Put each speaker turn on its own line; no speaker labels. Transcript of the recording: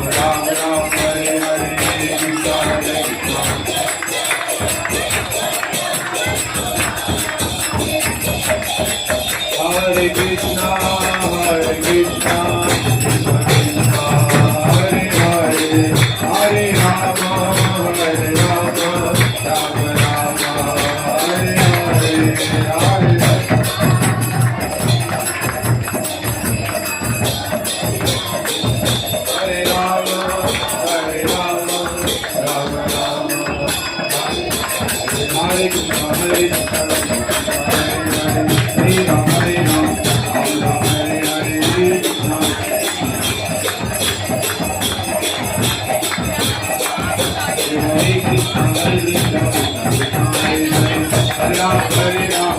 Ram Ram Hare Hare Hare Krishna Hare Krishna Krishna Krishna Hare Hare Hare Rama Hare Rama Rama Rama Hare Hare Hare Hare Krishna, Hare Krishna, Hare Ram, Hare Ram, Ram Ram, Hare Hare, Hare Krishna. Hare Krishna, Hare Krishna, Krishna Krishna, Hare Hare, Hare Ram, Hare Ram.